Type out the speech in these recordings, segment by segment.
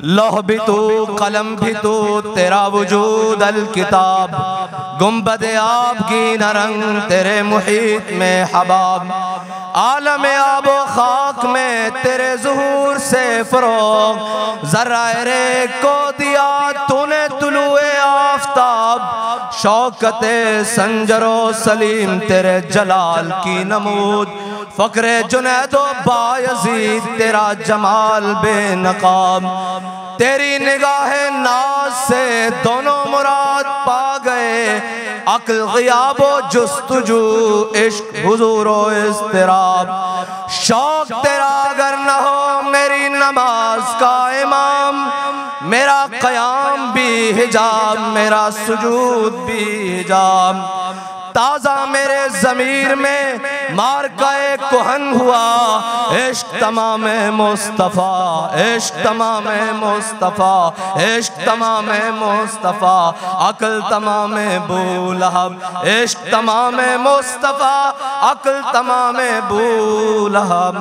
लौह भी तू कलम भी तू तेरा वजूद अल किताब, गुंबद आबगी न रंग तेरे मुहीत में हबाब, आलम आबो खाक में तेरे ज़ुहूर से फ़रोग़, ज़र्रा-ए को दिया तूने तुलुए आफ़ताब, शौकत संजरो सलीम तेरे जलाल की नमूद, फ़क्रे जुनैदो बायज़ीद तेरा जमाल बेनकाब, तेरी निगाह नाज से दोनों मुराद पा गए, अक्ल ग़ियाबो जुस्तुजू इश्क हुज़ूरो इज़्तिराब, शौक तेरा अगर न हो मेरी नमाज का इमाम, मेरा क़याम भी हिजाब मेरा सुजूद भी हिजाब, ताज़ा मेरे ज़मीर में मारकाए कुहन हुआ, इश्क तमाम मुस्तफ़ा, इश्क तमाम मुस्तफ़ा, इश्क तमाम मुस्तफ़ा, अक्ल तमाम बूलहब, इश्क तमाम मुस्तफ़ा, अक्ल तमाम बूलहब।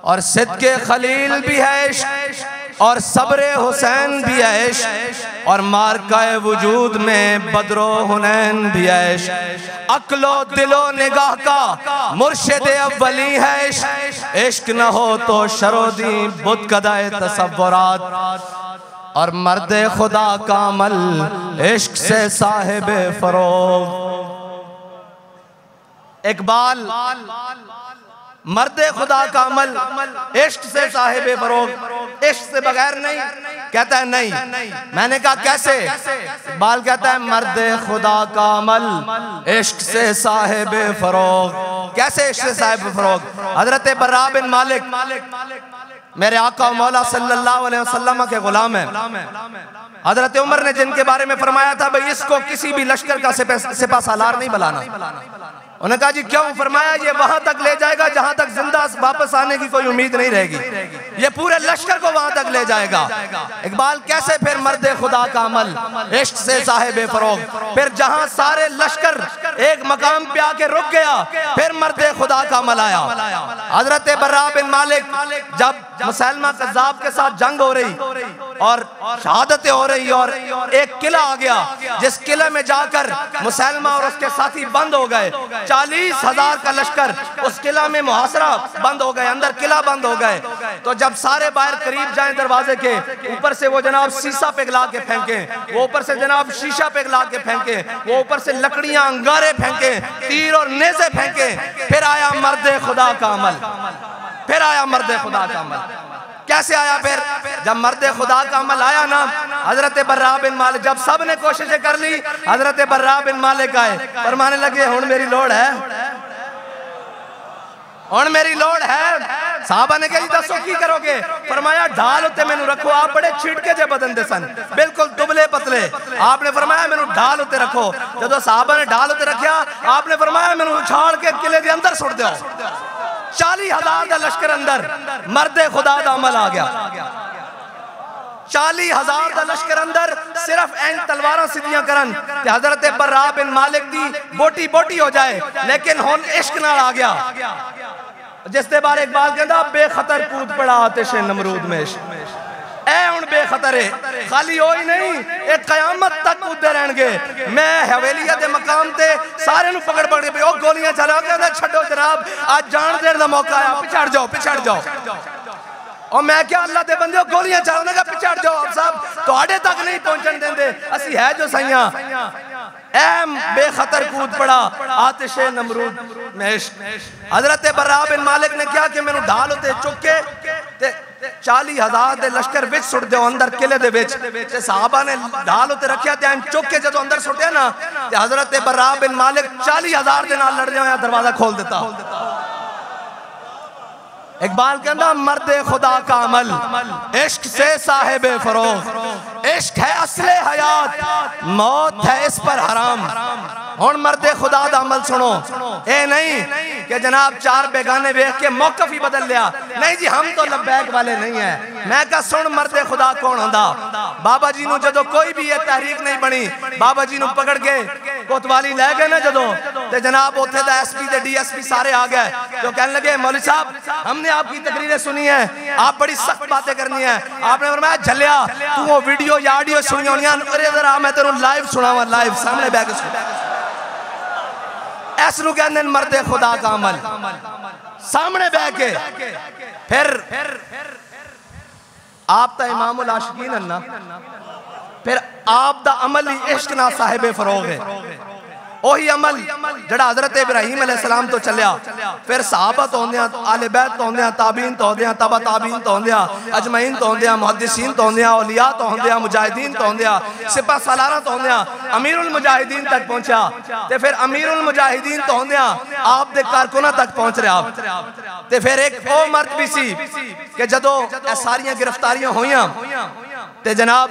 और सिद्क़े खलील भी है इश्क, और सब्रे हुसैन भी है इश्क, और मारकाए वजूद में बदरो हुनैन भी है इश्क, अक्लो दिलो निगाह का मुर्शिद अव्वली है इश्क, इश्क न हो तो शरोदी बुत कदाए तसव्वुरात, और मर्दे खुदा का अमल इश्क से साहिब फरोग। इकबाल मर्दे खुदा का अमल इश्क से साहिब फरोग, इश्क से बगैर नहीं। कहता है नहीं। मैंने कहा कैसे? इकबाल कहता है मर्दे खुदा का अमल इश्क से साहिब फरोग। कैसे इश्क से साहिब फरोग? हजरत बर्रा बिन मालिक मेरे आका मौला सल्लल्लाहु अलैहि वसल्लम के गुलाम है। हजरत उमर ने जिनके बारे में फरमाया था भाई इसको किसी भी लश्कर का सिपा सालार नहीं बनाना। उन्होंने कहा जी क्यों? फरमाया ये वहां तक ले जाएगा जहां तक जिंदा वापस आने की कोई उम्मीद नहीं रहेगी, ये पूरे लश्कर को वहां तक ले जाएगा। इकबाल कैसे? फिर मर्दे खुदा का अमल इश्क से साहिब फरोग। फिर जहां सारे लश्कर एक मकाम पे आके रुक गया, फिर मर्दे खुदा का अमल आया। हजरत बर्रा बिन मालिक जब मुसलमा कज़्ज़ाब के साथ जंग हो रही और शहादतें हो रही और एक किला आ गया, जिस किले में जाकर मुसलमा और उसके साथी बंद हो गए। 40,000 का लश्कर उस किला में मुहासरा बंद हो गए, अंदर किला बंद हो गए। तो जब सारे बाहर करीब जाएं दरवाजे के, ऊपर से वो जनाब शीशा पिघला के फेंके, वो ऊपर से जनाब शीशा पिघला के फेंके, वो ऊपर से लकड़ियां अंगारे फेंके, तीर और नेज़े फेंके। फिर आया मर्दे खुदा का अमल, फिर आया मर्दे खुदा का अमल। कैसे आया? फिर जब मर्दे खुदा का अमल आया ना, हजरत बर्रा बिन मालिक जब सब ने कोशिशें कर ली, हजरत बर्रा बिन मालिक आए, फरमाने लगे हुण मेरी लोड़ है, हुण मेरी लोड़ है। साहबा ने कहा दसो की करोगे? फरमाया ढाल उत्ते मैनू रखो। आप बड़े छिटके जे बदन दे सन, बिल्कुल दुबले पतले। आपने फरमाया मैनू ढाल उत्ते रखो। जदों साहबा ने ढाल उत्ते रखा, आपने फरमाया मैनू उछाल के किले दे अंदर सुट दो। 40,000 का लश्कर अंदर, मर्दे खुदा का अमल आ गया। 40,000 का लश्कर अंदर, सिर्फ एन तलवारां सीधियां करन ते हजरत बर्रा बिन मालिक दी बोटी बोटी हो जाए, लेकिन हुण इश्क नाल आ गया। जिसके बारे इकबाल कहंदा बेखतर कूद पड़ा आतिशे नमरूद में इश्क। ऐ हुण बेखतर है, खाली हो ही नहीं, एक कयामत तक कूदे रहणगे। मैं हवेलिया दे मकाम ते सारे नु पकड़ पकड़ के ओ गोलियां चला के छड्डो जनाब, आज जान देण दा मौका आया, पिछड़ जाओ पिछड़ जाओ। और मैं क्या अल्लाह दे बंदे गोलियां चलाने का पिछड़ जाओ। आप साहब तुहाडे तक नहीं पहुंचन देंदे, असी है जो सैयां। ऐम बेखतर कूद पड़ा आतिशे नमरूद में इश्क। हजरत बर्रा बिन मालिक ने क्या कि मैनू ढाल उते चुक के 40,000 दे लश्कर विच सुट दो अंदर किले दे विच। ते साहबा ने ढाल उते रखया ते चुक के जदों अंदर सुटे ना, ते हजरत बर्रा बिन मालिक 40,000 दे नाल लड़ जाया, दरवाजा खोल देता। इकबाल कहता मर्दे खुदा का अमल इश्क से साहिब फरोग। इश्क है असले हयात, मौत है इस पर हराम। हुण मर्दे खुदा का अमल सुनो। ए नहीं कि जनाब चार बेगाने वेख के मौकफ ही बदल लिया। नहीं जी हम तो लब्बैक वाले नहीं है। मैं कहा सुन मर्दे खुदा कौन होंदा? बाबा जी नू जदों कोई भी ये तहरीक नहीं बनी, बाबा जी नू पकड़ के कोतवाली लै गए ना जदों ते जनाब उत्थे दा एसपी ते डीएसपी सारे आ गए जो कहने लगे मौलवी साहब हमने आपकी तकरीरें सुनी है, आप बड़ी सख्त बातें करनी है। आपने फरमाया झल्लिया तू वो वीडियो या ऑडियो सुनी होनी है, इधर आ मैं तेनू लाइव सुनावा, लाइव सामने बैठ के सुन। ऐस नूं कहंदे मर्दे खुदा का अमल, सामने बैठ के। फिर आप तो इमामुल आशिकीन है ना, फिर आप दा अमल ही इश्क ना साहिबे फरोग है। ओही अमल जड़ा हजरत इब्राहीम अलैहिस्सलाम तो चलिया, फिर सहाबा तो होंदियां, आले बैत तो होंदियां, ताबीन तो होंदियां, तबा ताबीन तो होंदियां, अजमईन तो होंदियां, मुहद्दिसीन तो होंदियां, औलिया तो होंदियां, मुजाहिदीन तो होंदियां, सिपा सालारा तो होंदियां, अमीरुल मुजाहिदीन तक पहुंचा। ते फिर अमीरुल मुजाहिदीन तो होंदियां आप दे कारकुना तक पहुंच रहे आप। ते फिर एक ओ मर्द भी सी कि जदों ए सारियां गिरफ्तारियां होईयां ते जनाब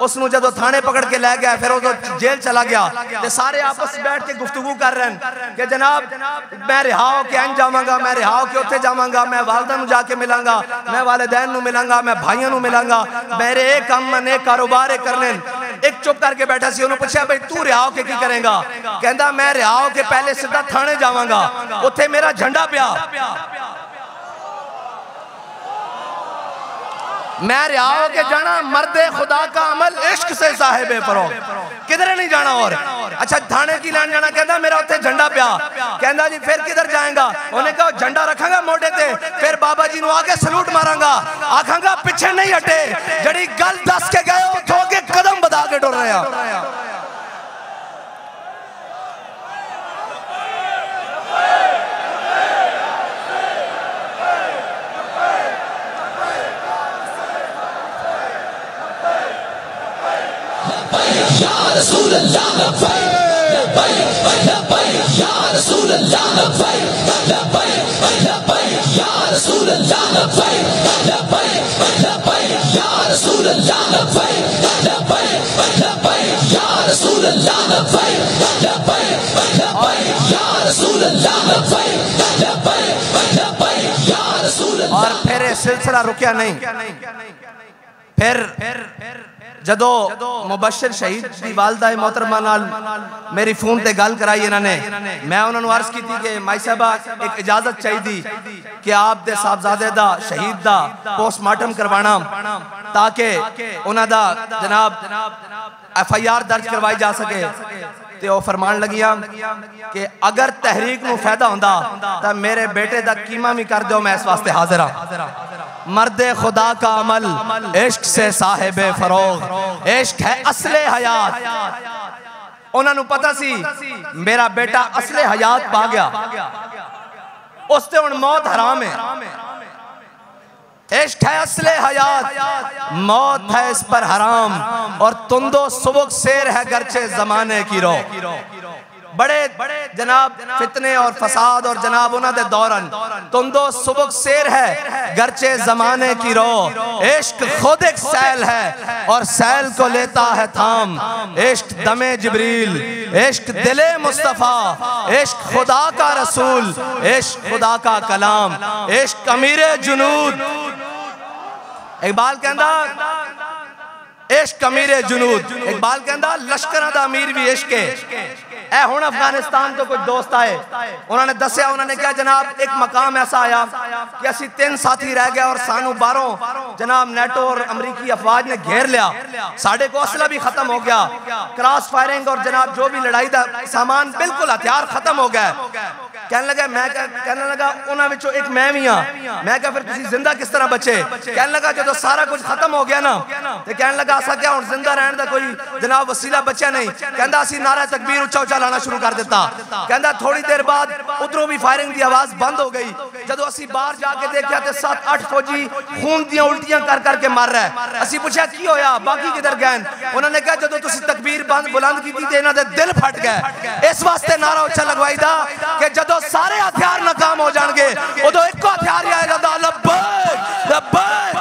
उसनू जदों थाने पकड़ के लै गया, फिर वो जेल चला गया ते सारे आपस बैठ के गुफ्तगू कर रहे हैं कि जनाब मैं रिहा हो के जावांगा, मैं रिहा हो के उत्थे जावांगा, मैं वालदा नू जाके मिलांगा, मैं वालिदैन नू मिलांगा, मैं भाइयों नू मिलांगा, मेरे एक काम ने कारोबार करने। एक चुप करके बैठा सी, उन्होंने पूछा भाई तू रिहा हो के की करेगा? कहंदा मैं रिहा हो के पहले सीधा थाने जावांगा, उत्थे मेरा झंडा पिया, मैं रिहा हो के जाना। मर्दे खुदा का अमल इश्क से साहिबे फरोग, किधर नहीं जाना। और अच्छा थाने की लैन जाना, कहता मेरा उत्थे झंडा पिया। कहता जी फिर किधर जाएगा? उन्हें कहा झंडा रखांगा मोटे ते, फिर बाबा जी नू आके सलूट मारांगा, आखांगा पिछे नहीं हटे, जड़ी गल दस के गए उठो के कदम बधा के टुर रहे हैं। या रसूल अल्लाह लब्बैक लब्बैक लब्बैक या रसूल अल्लाह लब्बैक लब्बैक लब्बैक या रसूल अल्लाह लब्बैक लब्बैक लब्बैक या रसूल अल्लाह लब्बैक लब्बैक लब्बैक या रसूल अल्लाह लब्बैक लब्बैक लब्बैक या रसूल अल्लाह लब्बैक लब्बैक लब्बैक या रसूल अल्लाह। और फिर ये सिलसिला रुकिया नहीं। फिर जदों मुबशर शहीद की वालदा मोहतरमा नाल मेरी फोन ते गल कराई इन्होंने, मैं उन्होंने अर्ज की थी कि माई साहबा एक इजाजत चाहिए कि आप दे साहबजादे दा शहीद दा पोस्टमार्टम करवाना, ताकि उन्हां दा जनाब FIR दर्ज करवाई जा सके। ते वो फरमान लगिया कि अगर तहरीक नू फायदा होंदा तां मेरे बेटे दा कीमा भी कर दो, मैं इस वास्ते हाजिर हां। मर्दे खुदा का अमल इश्क से साहिबे फरोग, इश्क है असले हयात। उन्होंने पता सी मेरा बेटा असले हयात पा गया, उसते हुण मौत हराम है। इश्क है असले हयात, मौत है इस पर हराम, और तुंदो सुबुक शेर है गर्चे जमाने की रो। बड़े जनाब फितने और फसाद और जनाब उन्हां दे दौरन तुंदो सुबुक शेर है गर्चे जमाने की रो। इश्क खुद एक सैल है और सैल को लेता है थाम, इश्क दमे जिब्रील, इश्क दिले मुस्तफा, इश्क खुदा का रसूल, इश्क खुदा का कलाम, इश्क अमीरे जुनूद। इकबाल कहंदा इश्क अमीरे जुनूद, इकबाल कहंदा लश्करां दा अमीर भी इश्क है। ए हुण अफगानिस्तान तो कुछ दोस्त आए, उन्होंने दसिया, उन्होंने कहा जनाब एक मकाम ऐसा आया कि असी 3 साथी रह गए और सानू बाहरों जनाब नेटो और अमरीकी अफवाज ने घेर लिया, साढ़े को असला भी खत्म हो गया, क्रॉस फायरिंग और जनाब जो भी लड़ाई का सामान बिल्कुल हथियार खत्म हो गए। कहने लगा मैं कहने लगा उन्होंने विचों एक मैं भी हाँ। मैं क्या फिर तुसी जिंदा किस तरह बचे? कहने लगा जो सारा कुछ खत्म हो गया ना, तो कहने लगा असा क्या हुण जिंदा रहने का कोई जनाब वसीला बचा नहीं। कहंदा असी नारा तकबीर उच्चा उच्चा लाना शुरू कर दिता। कहंदा थोड़ी देर बाद उधरों भी फायरिंग की आवाज बंद हो गई। जदों असी बाहर जाके देखा तो 7-8 फौजी खून दी उल्टियां कर करके मर रहा है। असी पूछा की होया, बाकी किधर गए? उन्होंने कहा जदों तुसी तकबीर बुलंद की थी इन्हां दे दिल फट गए। इस वास्ते नारा उच्चा लगवाई दा कि जदों सारे हथियार नाकाम हो जाएंगे उदों एक हथियार ही आएगा, लब्बैक लब्बैक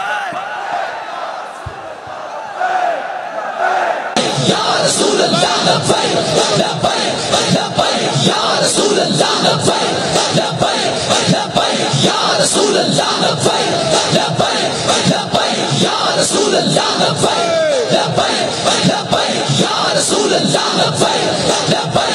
या रसूल अल्लाह लब्बैक लब्बैक लब्बैक या रसूल अल्लाह लब्बैक लब्बैक लब्बैक या रसूल अल्लाह लब्बैक लब्बैक लब्बैक या रसूल अल्लाह लब्बैक लब्बैक लब्बैक या रसूल अल्लाह लब्बैक लब्बैक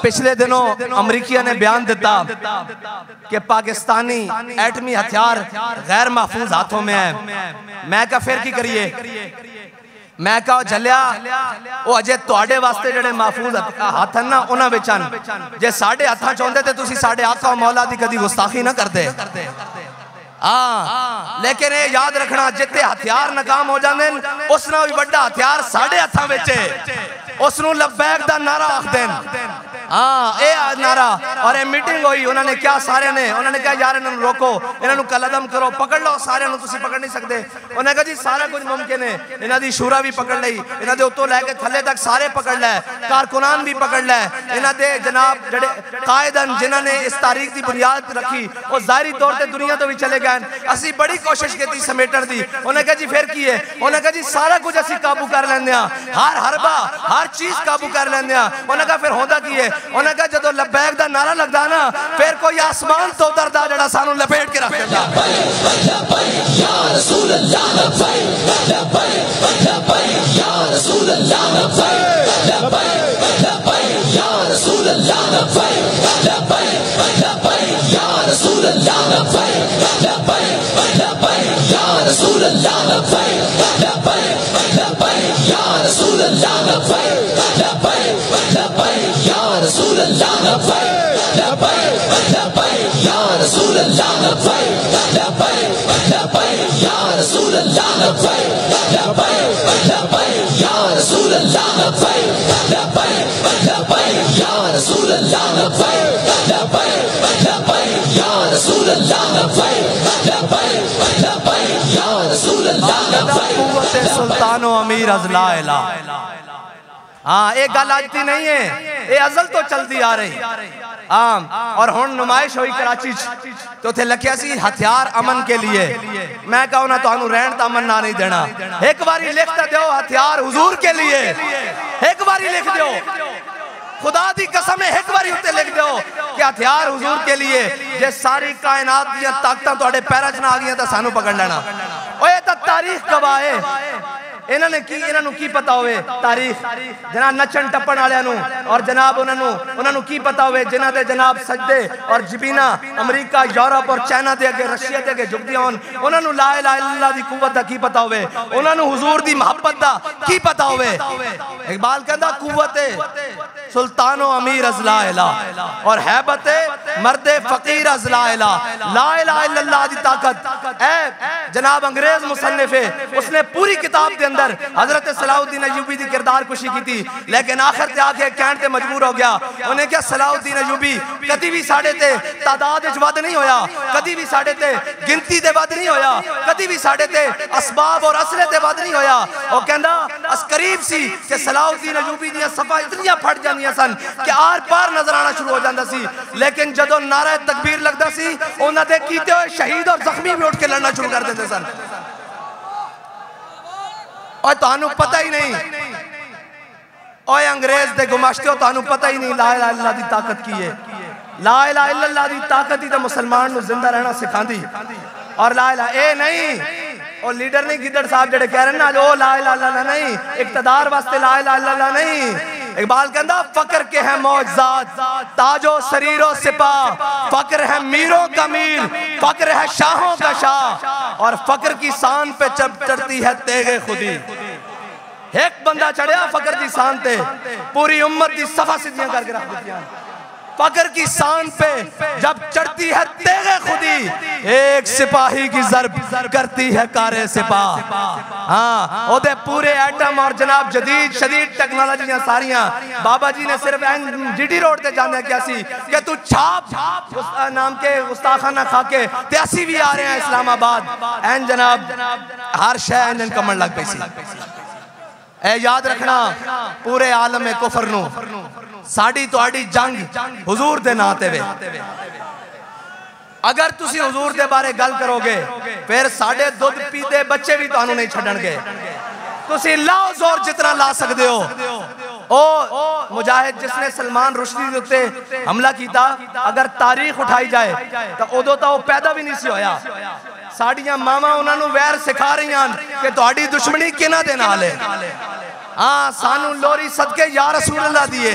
पिछले दिनों अमरीकिया ने बयान दिता कि पाकिस्तानी एटमी हथियार गैर महफूज हाथों में है। मैं क्या फिर की करिए, मैं कहा झलिया वो अजे तुहाडे वास्ते जेडे महफूज हाथ ना उन्हां विच हन। जे साडे हाथां च होंदे ते तुसीं साडे आका मौला दी कदी गुस्ताखी ना करदे। हाँ, लेकिन ये याद रखना जिते हथियार नाकाम हो जाते हैं उस नाल भी बड़ा हथियार साडे हाथां विच है, उसनूं लब्बैक दा नारा आखदे हैं। हाँ, ये नारा और ये मीटिंग हुई, उन्होंने क्या सारे ने उन्होंने कहा यार इन्होंने रोको, इन्होंने कलदम करो, पकड़ लो सारे नूं, तुसीं पकड़ नहीं सकते। उन्होंने कहा जी सारा कुछ मुमकिन है, इन्हां दी शूरा भी पकड़ लई, इन्हां दे उत्तों लैके थल्ले तक सारे पकड़ लै, कारकुनान भी पकड़ लै, इन्हां दे जनाब जेडे कायदन जिन्हां ने इस तारीख की बुनियाद रखी वो जाहिरी तौर पर दुनिया तो भी चले गए। असी बड़ी कोशिश की समेटन दी। उन्हें कहा जी फिर की है, उन्हें कहा जी सारा कुछ असी काबू कर लेंदे हां, हर हरबा हर चीज काबू कर लेंदे हां। उन्हें कहा फिर होंदा की है, उन्हें कहा जदों लब्बैक दा नारा लगदा ना फिर कोई आसमान तो उतरदा जेड़ा सानू लपेट के रख देंदा। या रसूल अल्लाह लब्बैक लब्बैक लब्बैक या रसूल अल्लाह लब्बैक लब्बैक लब्बैक या रसूल अल्लाह लब्बैक लब्बैक लब्बैक या रसूल अल्लाह लब्बैक लब्बैक लब्बैक या रसूल अल्लाह लब्बैक लब्बैक लब्बैक या रसूल अल्लाह लब्बैक लब्बैक लब्बैक या रसूल अल्लाह लब्बैक लब्बैक लब्बैक या रसूल अल्लाह लब्बैक लब्बैक लब्बैक या रसूल अल्लाह लब्बैक लब्बैक लब्बैक या रसूल अल्लाह लब्बैक लब्बैक लब्बैक या रसूल अल्लाह लब्बैक लब्बैक लब्बैक या रसूल अल्लाह लब्बैक लब्बैक लब्बैक या रसूल अल्लाह लब्बैक कुव्वत सुल्तानो अमीर अज़ला इला। हाँ, एक गल आज दी नहीं है, ये अजल तो चलती आ रही। और हुण नुमाइश हुई कराची तो थे लिखिया सी हथियार अमन के लिए। मैं कहूँ ना तुहानू रहन दा अमन ना नहीं देना, एक बारी लिख दो हथियार हुजूर के लिए, एक बारी लिख दो, खुदा दी कसम है एक बारी उत्ते लिख दो कि हथियार हुजूर के लिए। जे सारी कायनात दी ताकतां तुहाडे पैरां च ना आ गईयां तां सानू पकड़ लेना। ओए तां तारीख गवाह है, इन्होंने की पता होवे तारीख जनाब नचन टप्पन वालियां नूं, और जनाब उन्होंने की पता होवे जिन्हां दे जनाब सजदे और जबीना अमरीका यूरोप और चाइना दे अगे रशिया दे अगे झुकदियां होन, उन्होंने ला इलाहा इल्लल्लाह दी कुव्वत दा की पता होवे, उन्होंने हुजूर दी मोहब्बत दा की पता होवे। इकबाल कहंदा कुव्वत सुल्तानो अमीर अज़ला इला और हैबत मर्दे फकीर अज़ला इला। ला इलाहा इल्लल्लाह दी ताकत ए जनाब अंग्रेज मुसन्निफ है, उसने पूरी किताब दे अंदर हजरत सलाहुद्दीन अय्यूबी दी किरदार कुशी की थी, लेकिन आखिर ते आके कहण ते मजबूर हो गया। उन्हें क्या सलाहुद्दीन अय्यूबी कदी भी साडे ते तादाद विच वध नहीं होया, कदी भी साडे ते गिनती दे वध नहीं होया, कदी भी साडे ते असबाब और असले ते वध नहीं होया। वो कहंदा अस करीब सी कि सलाहुद्दीन अय्यूबी दी सफा इतनियां फट जांदियां सन कि आर पार नजर आना शुरू हो जांदा सी, लेकिन जदों नारा तकबीर लगदा सी उन्हां दे कीते होए शहीद और जख्मी भी उठ के लड़ना शुरू कर देंदे सन। और तानू पता ही नहीं, और अंग्रेज दे गुमाश्ते हो तानू पता ही नहीं ला इलाहा इल्लल्लाह दी ताकत की है। ला इलाहा इल्लल्लाह दी ताकत ही तो मुसलमान नू जिंदा रहना सिखांदी। और ला इलाहा ए नहीं और लीडर नहीं गिदड़ साहब जेडे कह रहे ना जो ला इलाहा इल्लल्लाह नहीं, इक्तदार वास्ते ला इलाहा इल्लल्लाह नहीं। इकबाल कहंदा फकर के है मौजज़ात ताजो सरीरो सिपाह, फकर है मीरों का मीर, फकर है शाहों का शाह, और फकर की शान पे चढ़ती है तेगे खुदी। एक बंदा चढ़िया फकर की शान पे पूरी उम्मत की सफा सिद्धियां करके रख दित्तियां। फकर की शान पे जब चढ़ती है तेगे खुदी, एक सिपाही की जरब करती है कारे सिपाह। हाँ, ओदे पूरे एटम और जनाब जदीद शदीद टेक्नोलॉजियां सारियां बाबा जी ने सिर्फ जीटी रोड ते जाने क्या सी कि तू छाप नाम के गुस्ताखाना खा के त्यासी भी आ रहे हैं इस्लामाबाद एन जनाब हर शय एन कमन लग पैसी। ए याद रखना पूरे आलम कुफर नू साड़ी तुहाडी जंग हुजूर दे नां ते वे। अगर तुसी हुजूर दे बारे गल करोगे फिर साडे दुध पीते बच्चे भी तुहानू नहीं छड्डणगे। तुसी लाओ जोर जितना ला सकते हो। ओ मुजाहिद जिसने सलमान रुश्दी दे उत्ते हमला किया, अगर तारीख उठाई जाए तो उदों तो पैदा भी नहीं सी होया। साड़ियां मावां उन्होंने वैर सिखा रही हैं कि तुहाडी दुश्मनी किन्हां दे नाल है। हाँ सानू लोरी सदके या रसूल अल्लाह दिए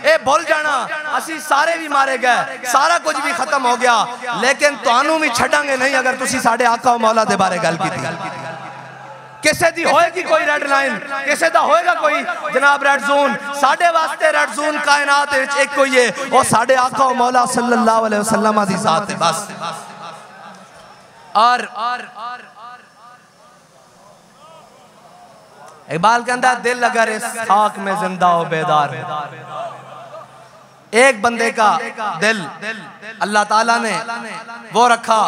ए भूल जाना असी सारे भी मारे गए सारा कुछ भी खत्म हो गया लेकिन तुहानू भी छड़ांगे नहीं अगर तुसी साडे आका मौला दे बारे गल कीती किसे दी होएगी कोई रेड लाइन किसे दा होएगा कोई जनाब रेड जोन साडे वास्ते रेड जोन कायनात विच एक कोई है और साडे आका मौला सल्लल्लाहु अलैहि वसल्लम दी जात है बस और इकबाल कहता दिल अगर इस खाक में जिंदा हो बेदार एक बंदे का दिल अल्लाह ताला ने वो रखा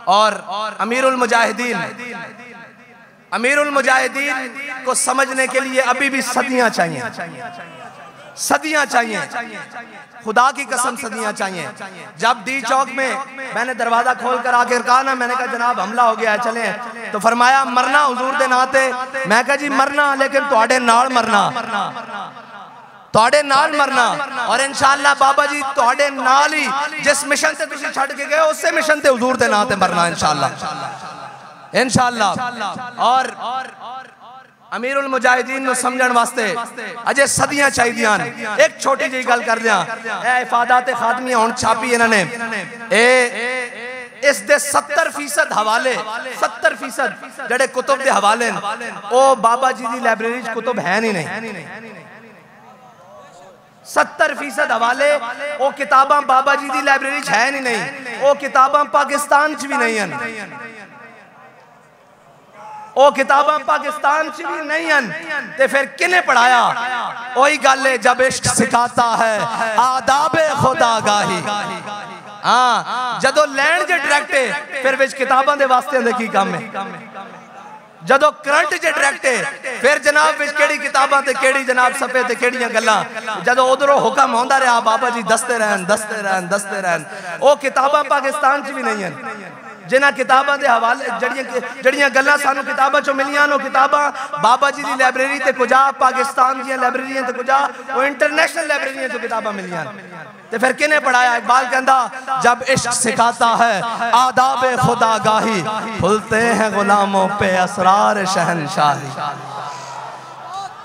और अमीरुल मुजाहिदीन को समझने के लिए अभी भी सदियां चाहिए खुदा की कसम सदियां चाहिए। जब डी चौक में मैंने दरवाजा खोल कर आकर कहा ना मैंने कहा जनाब हमला हो गया है चले तो फरमाया मरना हुजूर दे नाते मैं कहा जी मरना लेकिन तुहाडे नाल मरना और इंशाअल्लाह बाबा जी तुहाडे नाल ही जिस मिशन से तुसी छड़ के गए उसे मिशन ते हुजूर दे नाते मरना इंशाअल्लाह और अमीरुल मुजाहिदीन नु समझण वास्ते अजे सदियां चाहिए। एक छोटी जी गल कर दिया ए इफादात खातमी हुण छापी इन्होंने इस दे 70% हवाले 70% जड़े कुतुब दे हवाले ओ बाबा जी दी लाइब्रेरी च कुतुब है नहीं 70% हवाले ओ किताबां बाबा जी दी लाइब्रेरी च है नहीं ओ किताबां पाकिस्तान च भी नहीं हैं ओ किताबां पाकिस्तान च भी नहीं हैं ते फिर किने पढ़ाया वही गल है जब इश्क सिखाता है आदाबे खुदागाही हाँ जदों लैंड जे डायरेक्ट है फिर विच किताबां दे वास्ते दे की काम है जदों करंट जे डायरेक्ट है फिर जनाब विच केड़ी किताबां ते केड़ी जनाब सफे ते केड़ियां गल्लां जदों उधरों हुक्म होंदा रहा बाबा जी दसते रहन ओ किताबां पाकिस्तान च भी नहीं हैं जिन्हां किताबां दे हवाले जड़ियां गल्लां सानू किताबां चों मिलियां नो किताबां बाबा जी दी लाइब्रेरी ते कुजा पाकिस्तान दी लाइब्रेरियां ते कुजा वो इंटरनेशनल लाइब्रेरियां चों किताबां मिलियां ते फिर किने पढ़ाया। इकबाल कहंदा जब इश्क सिखाता है आदाबे खुदागाही खुलते हैं गुलामों पे असरार शहनशाही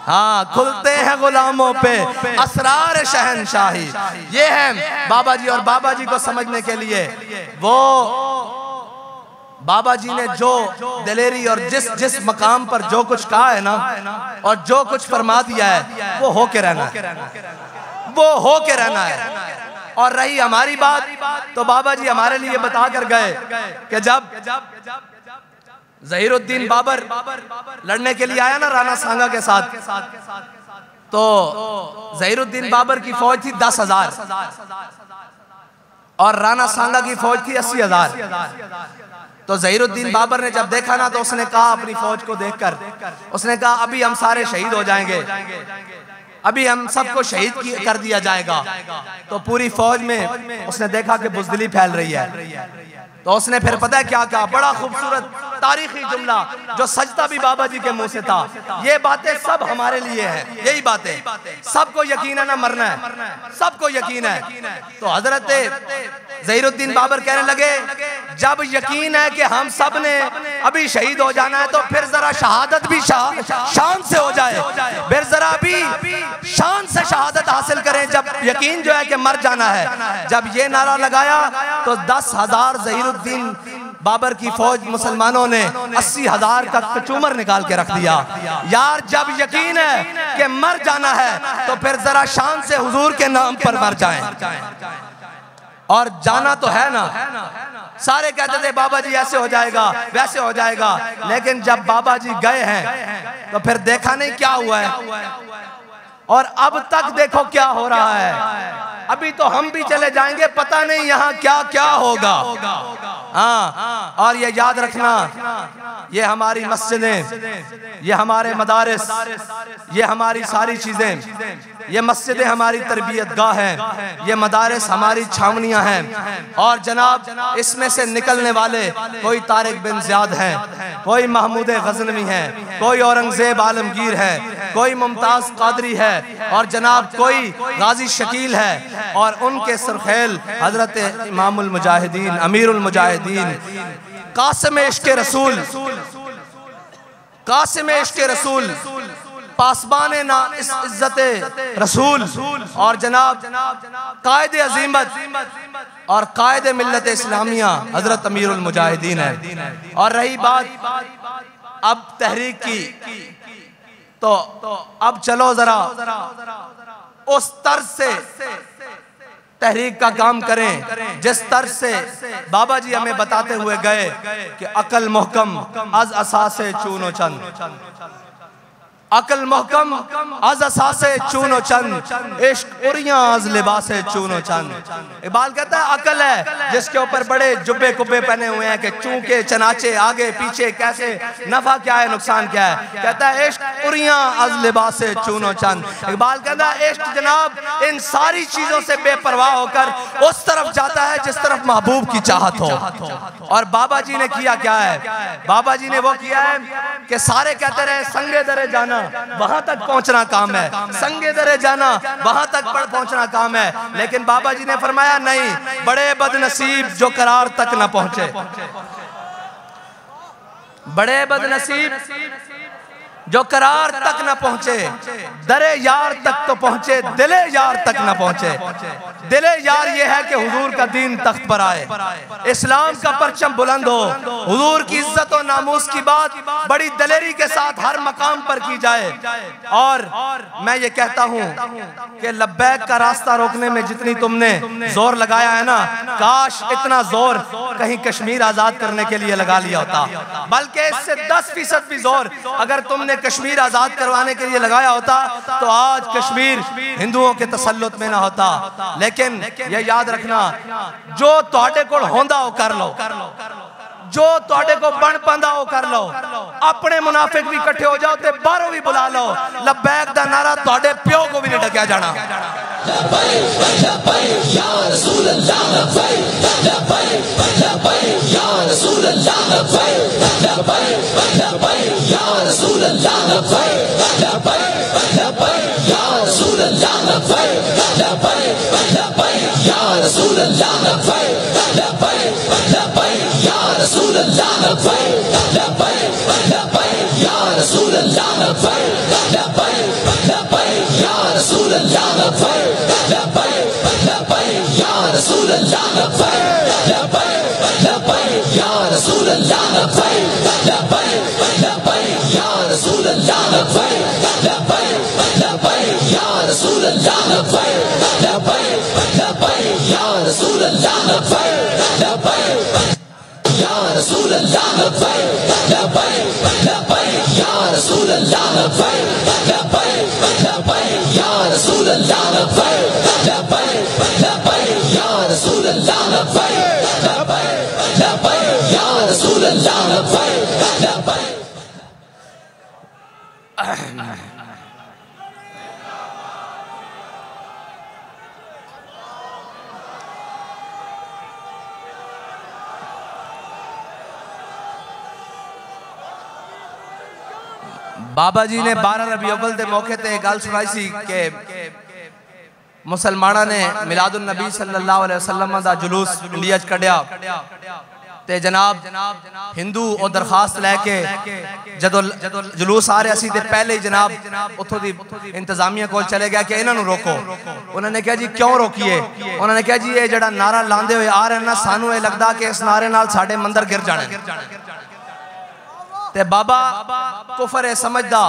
हाँ खुलते हैं गुलामों पे असरार शहनशाही। ये है बाबा जी और बाबा जी को समझने के लिए वो बाबा जी ने जो दिलेरी और जिस मकाम पर जो कुछ कहा है ना और जो कुछ फरमा दिया है वो होके रहना है और रही हमारी बात तो बाबा जी हमारे लिए बता कर गए कि जब ज़हीरुद्दीन बाबर लड़ने के लिए आया ना राणा सांगा के साथ तो ज़हीरुद्दीन बाबर की फौज थी 10,000 और राणा सांगा की फौज थी 80,000। तो ज़हीरुद्दीन बाबर ने जब देखा ना तो उसने कहा अपनी फौज को देखकर उसने कहा अभी हम सारे शहीद हो जाएंगे अभी हम सबको शहीद कर दिया जाएगा। तो पूरी फौज में उसने देखा कि बुज़दिली फैल रही है तो उसने फिर पता है क्या कहा बड़ा खूबसूरत तारीखी जुमला जो सजता भी बाबा जी के मुंह से था। ये बातें सब हमारे लिए है यही बातें सबको यकीन है ना मरना है सबको यकीन है। तो हजरत ज़हीरुद्दीन बाबर कहने लगे जब यकीन है कि हम सब ने अभी शहीद हो जाना है तो फिर जरा शहादत भी शान से हो जाए फिर जरा भी शान से शहादत हासिल करें जब यकीन जो है कि मर जाना है। जब ये नारा लगाया तो 10,000 ज़हीरुद्दीन बाबर की फौज मुसलमानों ने 80,000 का कचूमर निकाल के रख दिया। यार जब यकीन है कि मर जाना है तो फिर जरा शान से हुजूर के नाम पर मर जाएं और जाना तो है ना। सारे कहते थे बाबा जी ऐसे हो जाएगा वैसे हो जाएगा लेकिन जब बाबा जी गए हैं तो फिर देखा नहीं क्या हुआ है और अब तक देखो क्या हो रहा है। अभी तो हम भी चले जाएंगे पता नहीं यहाँ क्या क्या होगा। हाँ और ये याद रखना ये हमारी मस्जिदें ये हमारे मदारिस ये हमारी सारी चीजें ये मस्जिदें हमारी तरबियत गाह हैं ये मदारिस हमारी छावनियां हैं और जनाब इसमें से निकलने वाले कोई तारिक बिन ज़ियाद हैं कोई महमूद गज़नवी हैं कोई औरंगजेब आलमगीर है कोई मुमताज़ कादरी है और जनाब कोई गाजी शकील है और उनके सरखेल हजरत इमामुल मुजाहिदीन अमीरुल मुजाहिदीन कासिम इश्क़ रसूल पासबान ना इज्जत रसूल और जनाब कायदे अजीमत और कायदे मिल्लत इस्लामिया हजरत अमीरुल मुजाहिदीन है। और रही बात अब तहरीक की, तो अब चलो जरा उस तर्ज से तहरीक का काम करें जिस तर्ज से बाबा जी हमें बताते हुए गए कि अकल मोहकम अज असासे चूनो चंद, अकल मोहकम अज असासे चूनो चंद, इश्क उरियां अज लिबासे चूनो चंद। इकबाल कहता है अकल है जिसके ऊपर बड़े जुब्बे कुब्बे पहने हुए हैं कि चूंके चनाचे आगे पीछे कैसे, नफा क्या है नुकसान क्या है। कहता है इश्क उरियां अज लिबासे चूनो चंद। इकबाल कहता है इश्क जनाब इन सारी चीजों से बेपरवाह होकर उस तरफ जाता है जिस तरफ महबूब की चाहत हो। और बाबा जी ने किया क्या है, बाबा जी ने वो किया है कि सारे कहते रहे संगे दरे जाना वहां तक पहुंचना काम है, संगे दरे जाना वहां तक पहुंचना काम है। लेकिन बाबा जी ने फरमाया नहीं, बड़े बदनसीब जो करार तक न पहुंचे, बड़े बदनसीब जो करार तक न पहुंचे, दरे यार तक तो पहुंचे दिले यार तक न पहुंचे। दिले यार ये है कि हुजूर का दीन तख्त पर आए, इस्लाम का परचम बुलंद हो, हुजूर की इज्जत और नामूस की बात बड़ी दलेरी के साथ हर मकाम पर की जाए। और मैं ये कहता हूं कि लब्बैक का रास्ता रोकने में जितनी तुमने जोर लगाया है ना, काश इतना जोर कहीं कश्मीर आजाद करने के लिए लगा लिया होता, बल्कि इससे 10% भी जोर अगर तुमने कश्मीर आजाद करवाने के लिए लगाया होता तो आज कश्मीर हिंदुओं के तसल्लुत में ना होता। लेकिन ये याद रखना, जो तुहाडे कोल होंदा हो कर लो, जो तुहाडे को बन पांदा हो कर लो, अपने मुनाफिक भी इकट्ठे हो जाओ ते बाहरों भी बुला लो, लब्बैक दा नारा तुहाडे प्यो को भी नहीं डकिया जाना। बाबा जी ने 12 रबी अव्वल के मौके ते गल सुनाई सी कि मुसलमाना ने मिलादुन नबी सल्लल्लाहु अलैहि वसल्लम दा जुलूस इंडिया च कढ़िया ते जनाब हिंदू और दरखास्त लैके जदों जुलूस आ रहा सी ते पहले ही जनाब उथों दी इंतजामिया कोल चले गया कि इन्हां नूं रोको। उन्होंने कहा जी क्यों रोकीए, उन्होंने कहा जी ये जड़ा नारा लांदे हुए आ रहे ना, सानू ये लगदा कि इस नारे नाल साडे मंदिर गिर जाने। ते बाबा कुफर समझदा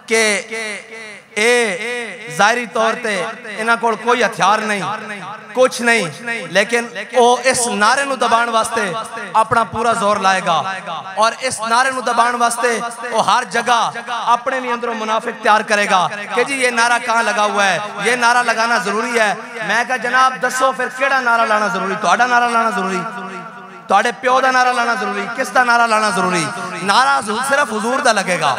कि ए जाहिरी तौर ते इन्हां कोल कोई हथियार नहीं, कुछ नहीं, लेकिन वो इस नारे नूं दबाण वास्ते अपना पूरा जोर लाएगा और इस नारे नूं दबाण वास्ते वो हर जगह अपने भी अंदरों मुनाफिक तैयार करेगा कि जी ये नारा कहाँ लगा हुआ है, ये नारा लगाना जरूरी है। मैं कहा जनाब दसो फिर केड़ा नारा लाना जरूरी, तुहाडा नारा लाना जरूरी, तुहाडे प्यो दा नारा लाना जरूरी, किस दा नारा लाना जरूरी? नारा सिर्फ हुजूर दा लगेगा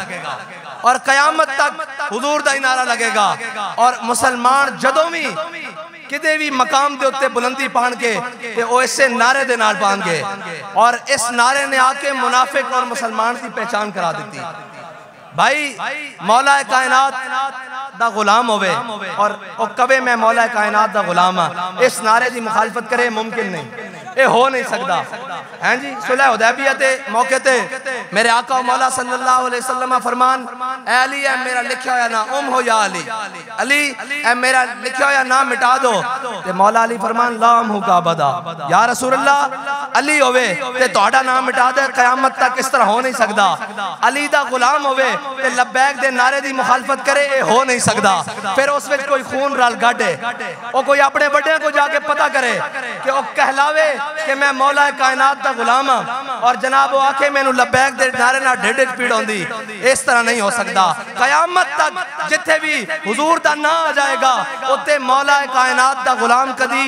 और कयामत तक हुजूर दा ही नारा लगेगा। और मुसलमान जदों भी किदे भी मकाम दे उत्ते बुलंदी पान के ते ओ इसे नारे दे नाल पाएंगे और इस नारे ने आके मुनाफिक और मुसलमान की पहचान करा दी। भाई मौला कायनात दा गुलाम होवे और ओ कबे मैं मौला कायनात दा गुलाम हां, इस नारे की मुखालफत करे मुमकिन नहीं, ये हो नहीं सकता। हैं जी सुलह हुदैबिया ते मौके ते मेरे आका मौला सल्लल्लाहु अलैहि वसल्लम फरमान ऐ अली ऐ मेरा लिखा होया ना हो या अली अली ऐ मेरा लिखा होया नाम मिटा दो ते मौला अली फरमान लाम हो का बदा या रसूल अल्लाह अली होवे ते तोड़ा नाम मिटा दे कयामत तक इस तरह हो नहीं सकता। अली दा गुलाम होवे ते लब्बैक दे नारे दी मुखालफत करे ये हो नहीं सकता। फिर उस विच कोई खून रल गाड़े ओ कोई अपने बड़े को जाके पता करे कि ओ कहलावे कि मैं मौला कायनात दा गुलाम हां और जनाब वो आखे मैनू लब्बैक दे नारे नाल ढिड च पीड़ होंदी। इस तरह नहीं हो सकता। कयामत तक जिथे भी हुजूर दा ना आ जाएगा उत्ते मौला कायनात दा गुलाम कदी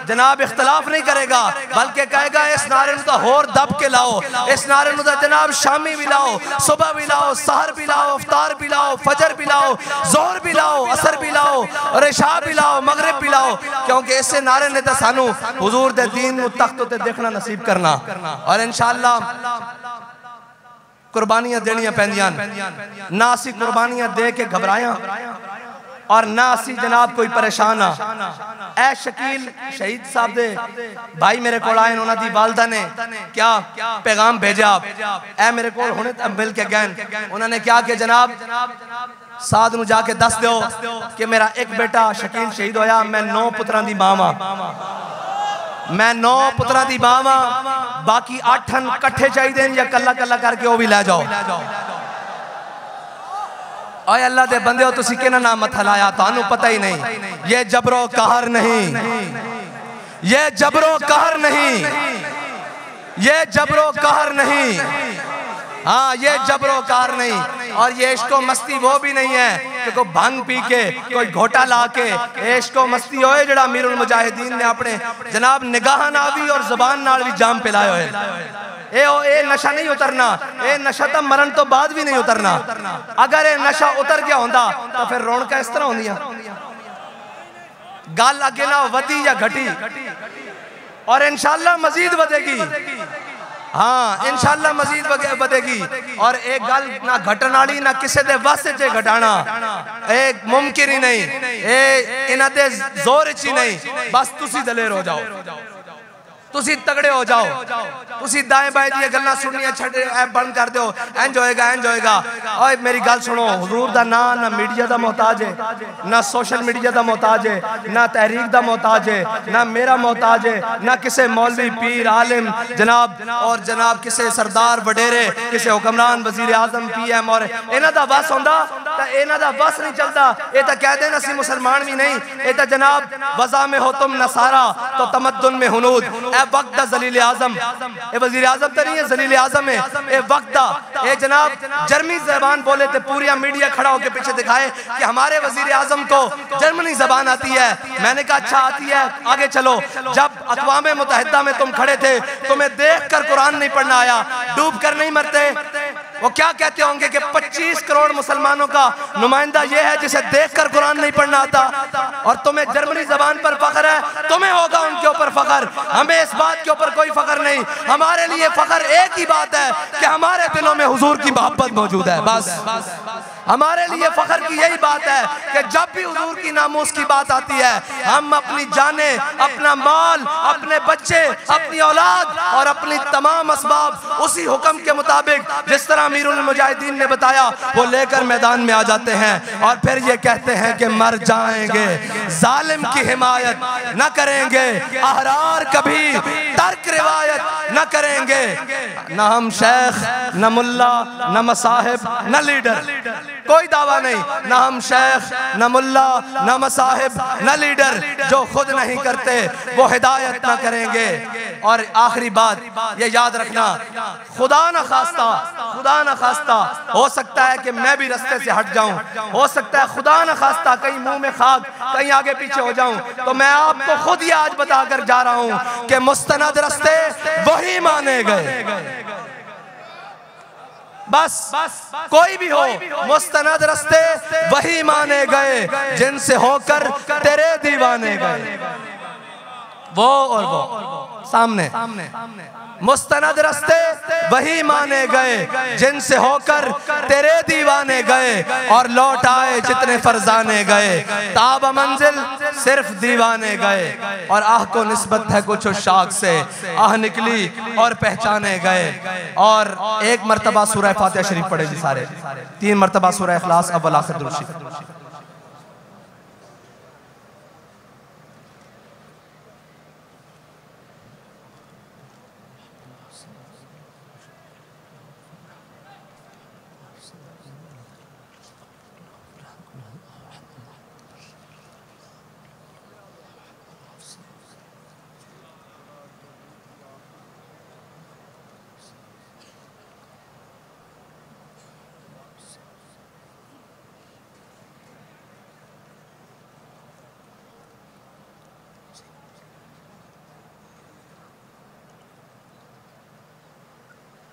जनाब इख्तलाफ नहीं करेगा बल्कि कहेगा इस नारे तो होर दब के लाओ, इस नारे तो जनाब शामी भी लाओ, सुबह भी लाओ, सहर भी लाओ, इफ्तार भी लाओ, फजर भी लाओ, जोहर भी लाओ, असर भी लाओ और इशा भी लाओ, मगरिब भी लाओ, क्योंकि इस नारे ने तो सानू हुजूर दे दीन नू तख्त ते देखना नसीब करना और इंशाअल्लाह कुर्बानियां देनियां पैंदियां ना असी कुर्बानियां दे के घबराया और ना असी जनाब कोई परेशान आ। ऐ शकील शहीद साहब दे भाई मेरे को आए उन्होंने दी वालदा ने क्या पैगाम भेजा ऐ मेरे को हुणे मिल के गए उन्होंने क्या कि जनाब साध नू जाके दस दो कि मेरा एक बेटा शकील शहीद होया मैं 9 पुत्रां दी मां हां मैं 9 पुत्रां दी मां हां बाकी 8 इकट्ठे चाहिए या कला कला करके वो भी ले जाओ। ओए अल्लाह दे बंदे हो तुसी किना नाम मथा लाया तानू पता ही नहीं। ये जबरो कहर नहीं, ये जबरो कहर नहीं, ये जबरो कहर नहीं, हाँ ये जबरो कहर नहीं। और ये इश्को मस्ती वो भी नहीं है कि कोई भंग पी के कोई घोटा ला के इश्को मस्ती होए जड़ा अमीरुल मुजाहिदीन ने अपने जनाब निगाह नाल भी और जुबान नाल भी जाम पिलाए होए। ए नशा नहीं उतरना, ए नशा तो मरण तो बाद भी नहीं उतरना। अगर ये नशा उतर गया होंदा तो फिर रौनक इस तरह होंदियां गल अगे ना वधी या घटी और इंशाअल्लाह मजीद बढ़ेगी। हाँ इंशाअल्लाह मजीद बढ़ेगी और एक गल ना घटन वाली ना किसी दे वस च घटाना एक मुमकिन ही नहीं, ए इन्हां दे जोर च ही नहीं। बस तुसी दलेर हो जाओ, तुसी तगड़े हो जाओ, तुसी दाएं बाएं दी गल्लां सुननियां छड्ड बंद कर दो। इंज होएगा इंज होएगा। ओए मेरी गल सुनो हुजूर दा ना ना मीडिया दा मोहताज है, ना सोशल मीडिया दा मोहताज है, ना तहरीक दा मोहताज है, ना मेरा मोहताज है, ना किसी मौलवी पीर आलिम जनाब और जनाब किसी सरदार वडेरे किसी हुक्मरान वजीर आजम PM और इन्हां दा बस होंदा तो इन्हां दा बस नहीं चलता। ये तो कह देन असीं मुसलमान भी नहीं, ये तो जनाब वज़ा में हो तुम नसारा तो तमद्दुन में हुनूद। वक्त दा जलील आजम ए वजीर आजम तो नहीं है, जलील आजम है। ए वक्त दा ए जनाब जर्मनी ज़बान बोले तो पूरा मीडिया खड़ा होकर पीछे दिखाए कि हमारे वजीर आजम को जर्मनी ज़बान आती है। मैंने कहा अच्छा आती है आगे चलो। जब अक़वाम मुत्तहिदा में तुम खड़े थे तुम्हें देख कर कुरान नहीं पढ़ना आया, डूब कर नहीं मरते। वो क्या कहते होंगे कि 25 करोड़ मुसलमानों का नुमाइंदा ये है जिसे देखकर कुरान नहीं पढ़ना आता और तुम्हें जर्मनी ज़बान पर फख्र है, तुम्हें होगा उनके ऊपर फख्र। हमें इस बात के ऊपर कोई फख्र नहीं। हमारे लिए फख्र एक ही बात है कि हमारे दिलों में हुजूर की मोहब्बत मौजूद है। बस हमारे लिए फख्र की यही बात है कि जब भी हुजूर की नामूस की बात आती है हम अपनी जाने, अपना माल, अपने बच्चे, अपनी औलाद और अपनी तमाम असबाब उसी हुक्म के मुताबिक जिस तरह अमीरुल मुजाहिदीन ने बताया वो लेकर मैदान में आ जाते हैं और फिर ये कहते हैं कि मर जाएंगे, जालिम की हिमायत न करेंगे, अहरार कभी तर्क रिवायत न करेंगे। न हम शेख, न मुल्ला, न मसाहिब, न लीडर, कोई दावा नहीं। ना हम शेख, न मुल्ला, न मसाहिब, न लीडर। जो खुद नहीं करते वो हिदायत न करेंगे। और आखिरी बात ये याद रखना, खुदा न खास्ता हो सकता है कि मैं भी रास्ते से हट जाऊं, हो सकता है खुदा न खास्ता कहीं मुंह में खाक कहीं आगे पीछे हो जाऊं, तो मैं आपको खुद ही आज बताकर जा रहा हूं कि मुस्तनद रास्ते वही माने गए। बस कोई भी हो मुस्तनद रास्ते वही माने गए जिनसे होकर तेरे दीवाने गए। वो और वो सामने। मुस्तनद रस्ते वही माने गए जिनसे होकर तेरे दीवाने गए, और लौट आए जितने फरजाने गए। ताब मंजिल सिर्फ दीवाने गए, और आह को निस्बत है कुछ उस शाख से, आह निकली और पहचाने गए। और एक मरतबा सूरह फातिहा शरीफ पढ़े जी सारे, 3 मरतबा सूरह इखलास अव्वल आखिर दुरूद शरीफ।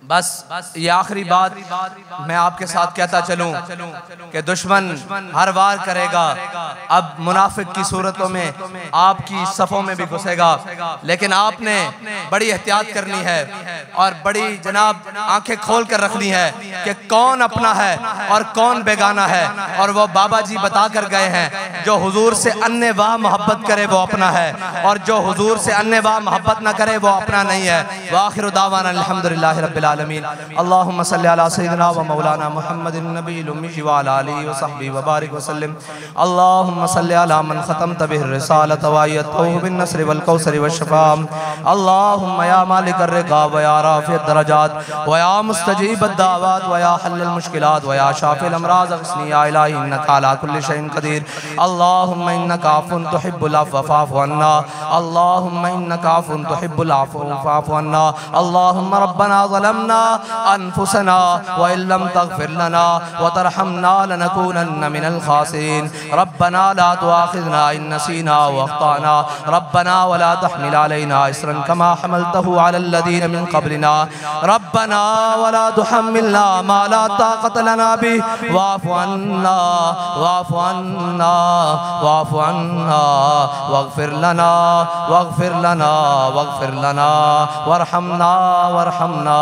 बस ये आखिरी बात मैं आपके साथ कहता चलूं कि दुश्मन हर वार करेगा। अब मुनाफिक की सूरतों में आपकी सफ़ों में भी घुसेगा, लेकिन आपने बड़ी एहतियात करनी है और बड़ी जनाब आंखें खोल कर रखनी है कि कौन अपना है और कौन बेगाना है। और वो बाबा जी बता कर गए हैं, जो हुजूर से अन्य वाह मोहब्बत करे वो अपना है, और जो हुजूर से अन्य वाह मोहब्बत न करे वो अपना नहीं है। व आखिरु दावाना अल्हम्दुलिल्लाहि रब्बिल आलमीन। अल्लाहुम्मा सल्लि अला सय्यिदिना व मौलाना मुहम्मदिन नबील उम्मी व अला आलिहि व सहबिहि व बारिक व सल्लिम। अल्लाहुम्मा सल्लि अला मन खतमत बिहि रिसालत व अय्यदतहु बिन नस्र वल कौसर व शफा। अल्लाहुम्मा या मालिक अर्रिका व या राफि दरजात व या मुस्तजीब अद्दावात व या हल्ल मुश्किलात व या शाफिल अमराज अग़्सनी या इलाही इन्नका अला कुल्लि शैइन क़दीर। अल्लाहुम्मा इन्नका अफ़्वुन तुहिब्बुल अफ़्व फ़अफ़ु अन्ना। अल्लाहुम्मा इन्नका अफ़्वुन तुहिब्बुल अफ़्व फ़अफ़ु अन्ना। अल्लाहुम्मा रब्बना ज़लमना अनफुसना व इल्लम तग़फ़िर लना व तरहमना लनकूनन्न मिनल ख़ासिरीन। रब्बना ला तुआख़िज़ना इन नसीना व अख़्ताना। रब्बना व ला तहमिल अलैना इसरन कमा हमलतहु अलल लज़ीना मिन क़ब्लिना। रब्बना व ला तुहम्मिलना मा ला ताक़त लना बिहि वाफ़ु अन्ना वाफ़ु अन्ना वाफ़ु अन्ना वग़फ़िर लना वग़फ़िर लना वग़फ़िर लना वरहमना वरहमना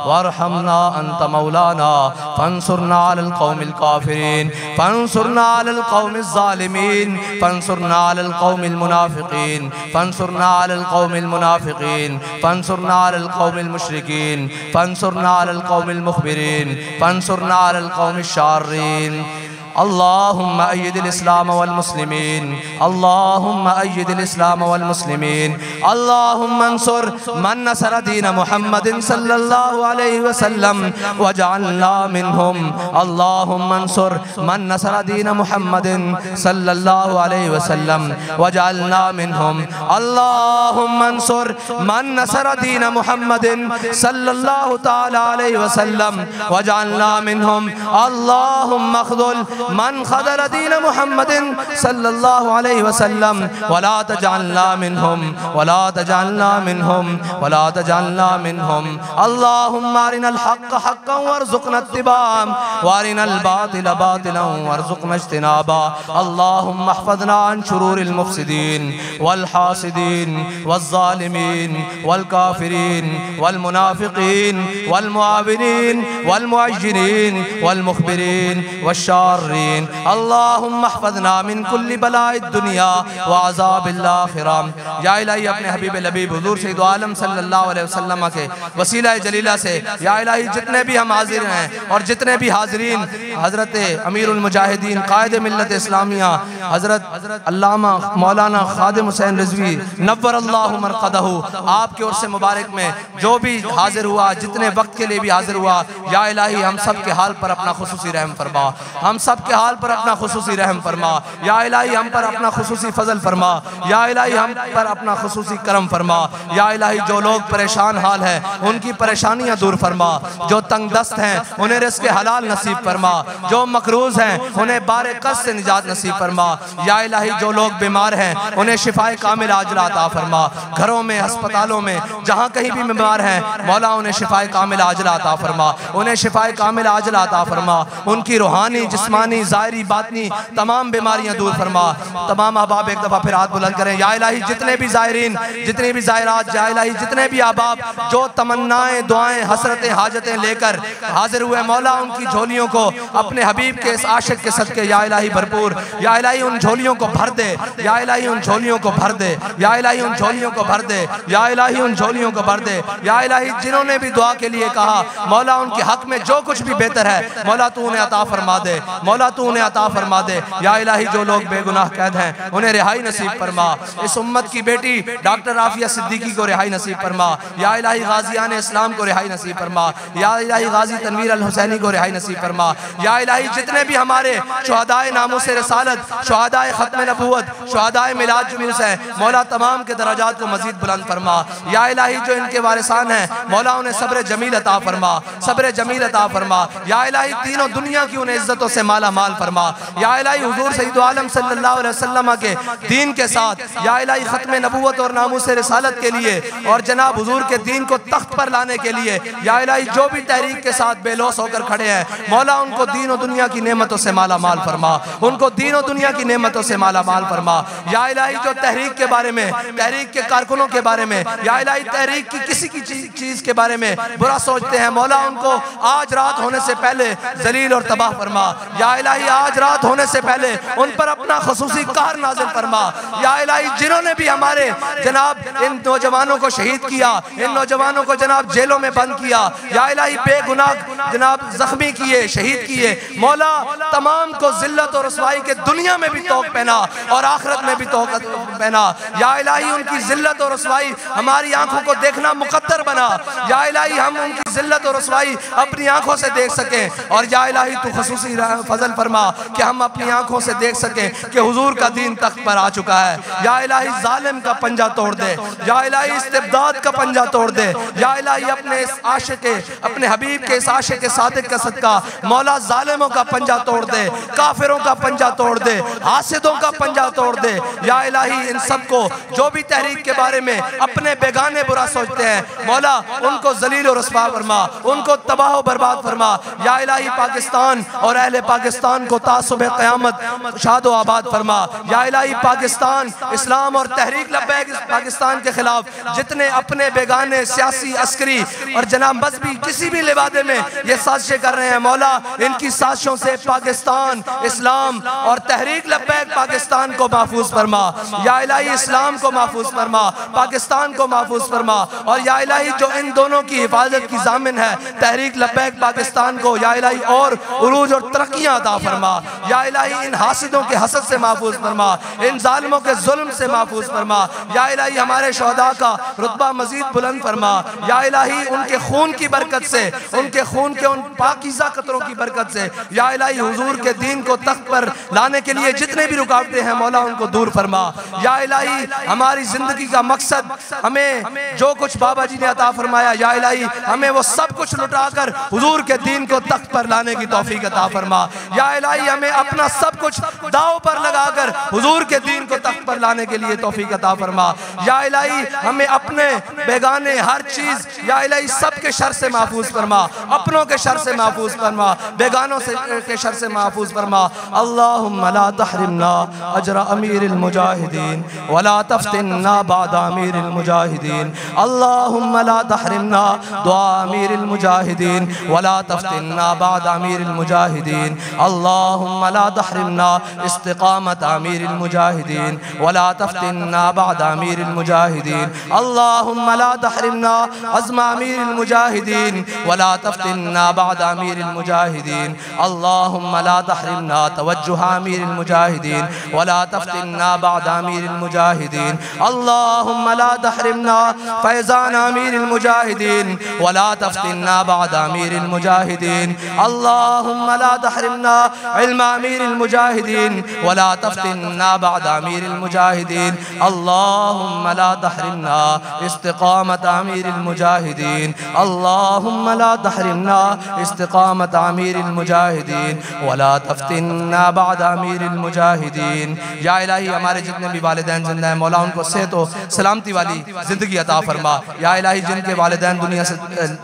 वरहमना अंत मौलाना फंसुरना अलल कौमिल काफिरीन फंसुरना अलल कौमिल ज़ालिमीन फंसुरना अलल कौमिल मुनाफिकीन फंसुरना अलल कौमिल मुनाफिकीन फंसुरना अलल कौमिल मुशरिकीन फंसुरना अलल कौमिल मुख़बिरीन फंसुरना अलल कौमिश शार्रीन। अल्लाहुम्मा अय्यिदिल इस्लाम वल मुस्लिमीन। अल्लाहुम्मा अय्यिदिल इस्लाम वल मुस्लिमीन। अल्लाहुम्मा अंसुर मन नसर दीन मुहम्मदिन सल्लल्लाहु अलैहि वसल्लम वजअलना मिनहुम। अल्लाहुम्मा अंसुर मन नसर दीन मुहम्मदिन सल्लल्लाहु अलैहि वसल्लम वजअलना मिनहुम। अल्लाहुम्मा अंसुर मन नसर दीन मुहम्मदिन सल्लल्लाहु तआला अलैहि वसल्लम वजअलना मिनहुम। अल्लाहुम्मा ख़ज़ुल मन ख़ज़ल दीन मुहम्मदिन सल्लल्लाहु अलैहि वसल्लम वला तजअलना मिनहुम वला तजअलना मिनहुम वला तजअलना मिनहुम। अल्लाहुम्मा अरिनल हक़्क़ हक़्क़न वरज़ुक़ना इत्तिबाअह वअरिनल बातिल बातिलन वरज़ुक़ना इज्तिनाबा। अल्लाहुम्मा अहफ़ज़ना अन शुरूरिल मुफ़्सिदीन वल हासिदीन वज़्ज़ालिमीन वल काफ़िरीन वल मुनाफ़िक़ीन वल मुआविनीन वल मुअय्यिनीन वल मुख़बिरीन वश्शार्रीन। अल्लाहुम्मा अहफ़ज़ना मिन कुल्लि बलाइद दुनिया व अज़ाबिल आखिरा। या इलाही अपने हबीब लबीब हुज़ूर सय्यिद आलम सल्लल्लाहु अलैहि वसल्लम के वसीला जलीला से या इलाही जितने भी हम हाजिर हैं और जितने भी हाजिरीन हज़रत अमीरुल मुजाहिदीन कायद मिल्लत इस्लामिया हज़रत अल्लामा मौलाना ख़ादिम हुसैन रिज़वी नव्वरल्लाहु मरक़दहु आपके ओर से मुबारक में जो भी हाजिर हुआ, जितने वक्त के लिए भी हाजिर हुआ, या इलाही हम सब के हाल पर अपना खुसूसी रहम फरमा। हम सब के हाल पर अपना खुसूसी रहम फरमा। या इलाही हम पर अपना खुसूसी फजल फरमा। या इलाही हम पर अपना खुसूसी करम फरमा। या इलाही जो लोग परेशान हाल हैं उनकी परेशानियां दूर फरमा। जो तंग दस्त हैं उन्हें रिज़्क़ हलाल नसीब फरमा। जो मकरूज़ हैं उन्हें बारे कस से निजात नसीब फरमा। या इलाही जो लोग बीमार हैं उन्हें शिफाए कामिल आजिला अता फरमा। घरों में, अस्पतालों में, जहाँ कहीं भी बीमार हैं मौला उन्हें शिफाए कामिल आजिला अता फरमा। उन्हें शिफाए कामिल आजिला अता फरमा। उनकी रूहानी जिस्मानी जिस्मानी ज़ाहिरी बातनी तमाम बीमारियां दूर फरमा। तमाम अहबाब एक दफ़ा फिर हाथ बुलंद करें। या इलाही जितने भी ज़ाहिरीन, जितने भी ज़ाहिरात, या इलाही जितने भी अहबाब जो तमन्नाएं, दुआएं, हसरतें, हाजतें लेकर हाजिर हुए मौला, उनकी झोलियों को अपने हबीब के इस आशिक के सदके या इलाही भरपूर, या इलाही उन झोलियों को भर दे, या इलाही उन झोलियों को भर दे, या इलाही उन झोलियों को भर दे, या इलाही उन झोलियों को भर दे। या इलाही जिन्होंने भी दुआ के लिए कहा मौला, उनके हक में जो कुछ भी बेहतर है मौला तू उन्हें अता फरमा दे, मौला तू उन्हें अता फरमा दे। या इलाही जो लोग बेगुनाह कैद हैं उन्हें रिहाई नसीब फरमा। इस उम्मत की बेटी डॉक्टर आफिया सिद्दीकी को रिहाई नसीब फरमा। या इलाही गाजियान इस्लाम को रिहाई नसीब फरमा। या इलाही गाजी तनवीर अल हुसैनी को रिहाई नसीब फरमा। या इलाही जितने भी हमारे शुहदाए नामूसे रिसालत, शुहदाए खत्म नबूवत, शुहदाए मिलाद जुलूस है मौला, तमाम के दराजात को मजीद बुलंद फरमा। या इलाही जो इनके वारिसान हैं मौला, उन्हें सब्र जमील अता फरमा, सब्र जमील अता फरमा। या इलाही तीनों दुनिया की उन्हें इज्जतों से माला माल फरमा। या इलाही हुजूर सय्यद आलम सल्लल्लाहु अलैहि वसल्लम के दीन के साथ, या इलाही खत्म नबूवत और नामूसे रिसालत के लिए और जनाब हुजूर के दीन को तख्त पर लाने के लिए, या इलाही जो भी तहरीक के साथ बेलौस होकर खड़े हैं मौला, उनको दीन और दुनिया की नेमतों से माला माल फरमा, उनको दीन और दुनिया की नेमतों से माला माल फरमा। या इलाही जो तहरीक के बारे में, तहरीक के कारकुनों के बारे में, या इलाही तहरीक की किसी की चीज के बारे में बुरा सोचते हैं मौला, उनको आज रात होने से पहले जलील और तबाह फरमा। या इलाही आज रात होने से पहले उन पर अपना खसूसी कहर नाज़िल फरमा। या इलाही जिन्होंने भी हमारे जनाब इन नौजवानों को शहीद किया, इन नौजवानों को जनाब जेलों में बंद किया, या इलाही बेगुनाह जनाब जख्मी किए, शहीद किए मौला, तमाम को जिल्लत और रसवाई के दुनिया में भी तौक पहना और आखिरत में भी तौक पहना। या इलाही उनकी जिल्लत और रसवाई हमारी आंखों को देखना मुकद्दर बना। या इलाही हम उनकी जिल्लत और रसवाई अपनी आंखों से देख सकें। और या इलाही तू खसूसी फजल फरमा कि हम अपनी आंखों से देख सकें कि हुजूर का दीन तख्त पर आ चुका है। या इलाही जालिम का पंजा तोड़ दे, या इलाही इस्तिबदाद का पंजा तोड़ दे। या इलाही अपने इस आशिक, अपने हबीब के इस आशिक सादिक का सदका मौला, जालिमों का पंजा तोड़ दे, काफिरों का पंजा तोड़ दे, हासिदों का पंजा तोड़ दे। या इलाही इन सबको जो भी तहरीक के बारे में अपने बेगाने बुरा सोचते हैं मौला, उनको जलील और रसवा फरमा, उनको तबाह और बर्बाद फरमा। या इलाही पाकिस्तान और अहले पाकिस्तान को तासुबे क़यामत शादो आबाद फरमा। या इलाही पाकिस्तान, इस्लाम और तहरीक लब्बैक पाकिस्तान के खिलाफ जितने अपने बेगाने सियासी, अस्करी और जनाब मजहबी किसी भी लिबादे में ये साजिशें कर रहे हैं मौला, इनकी साजिशों से पाकिस्तान, इस्लाम और तहरीक लब्बैक पाकिस्तान को महफूज फरमा। या इलाही इस्लाम को महफूज फरमा, पाकिस्तान को महफूज फरमा। और या इलाही जो इन दोनों की हिफाजत की जामिन है तहरीक लब्बैक पाकिस्तान को, या इलाही और उरूज और तरक्कियां अता फरमा। या इलाही इन हासिदों के हसद से महफूज फरमा, इन जालिमों के जुल्म से महफूज फरमा। या इलाही हमारे शोहदा का रुतबा मजीद बुलंद फरमा। या इलाही उनके खून की बरकत से, उनके खून के उन पाकीज़ा कतरों की बरकत से, या इलाही हुजूर के दीन को तख्त पर लाने के लिए जितने भी रुकावटें हैं मौला, उनको दूर फरमा। या इलाही हमारी जिंदगी का मकसद, हमें जो कुछ बाबा जी ने अता फरमाया, या इलाही हमें वो सब कुछ लुटाकर हुजूर के दीन को तख्त पर लाने की तौफीक अता फरमा। या इलाही हमें अपना सब कुछ दाव पर लगाकर हुजूर के दीन को तख्त पर लाने के लिए तौफीक अता फरमा। या इलाही हमें अपने बेगाने हर चीज, या इलाही सब के शर से महफूज फरमा, अपनों के शर से महफूज फरमा, बेगानों से के शर से महफूज फरमा। अल्लाहुम्मा ला तहरिमना अजर अमीरिल मुजाहिदीन वला तफ्तिन्ना बाद अमीरिल मुजाहिदीन। अल्लाहुम्मा ला तहरिमना दुआ अमीरिल मुजाहिदीन वला तफ्तिन्ना बाद अमीरिल मुजाहिदीन। अल्लाहुम्मा ला तहरिमना इस्तिकामत अमीरिल मुजाहिदीन वला तफ्तिन्ना बाद अमीरिल मुजाहिदीन। अल्लाहुम्मा ला तहरिमना अज़्म अमीरिल मुजाहिदीन वला तफ्तिन्ना बाद अमीरिल मुजाहिदीन। अल्लाहुम्मा ला तहरिमना तवज्जुह अमीरिल मुजाहिदीन वला तफ्तिन्ना बाद अमीरिल मुजाहिदीन। अल्लाहुम्मा ला तहरिमना फैज़ान अमीरिल मुजाहिदीन वला तफ्तिन्ना बाद अमीरिल मुजाहिदीन। अल्लाहुम्मा ला तहरिमना इल्म अमीरिल मुजाहिदीन वला तफ्तिन्ना बाद अमीरिल मुजाहिदीन। अल्लाहुम्मा ला तहरिमना इस्तिकामत अमीरिल मुजाहिदीन। अल्लाहुम्मा ला तहरिमना इस्तिकामत अमीरिल मुजाहिदीन वला तफ्तिन्ना बाद अमीरिल मुजाहिदीन। या इलाही हमारे जितने भी वालिदैन जिंदा हैं मौला, उनको सेहत और सलामती वाली जिंदगी अता फरमा। या इलाही जिनके वालिदैन दुनिया से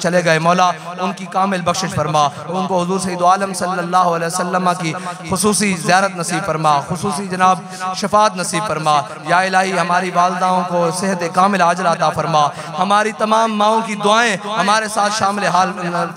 चले गए, मौला उनकी कामिल बख्शिश फरमा, उनको हुजूर सैयद आलम सल्लल्लाहु अलैहि वसल्लम की खुसूसी ज़ियारत नसीब फरमा, खुसूसी जनाब शफात नसीब फरमा। या इलाही हमारी वालदाओं को सेहत कामिल आजिल अता फरमा, हमारी तमाम माओं की दुआएं हमारे साथ शामिल हाल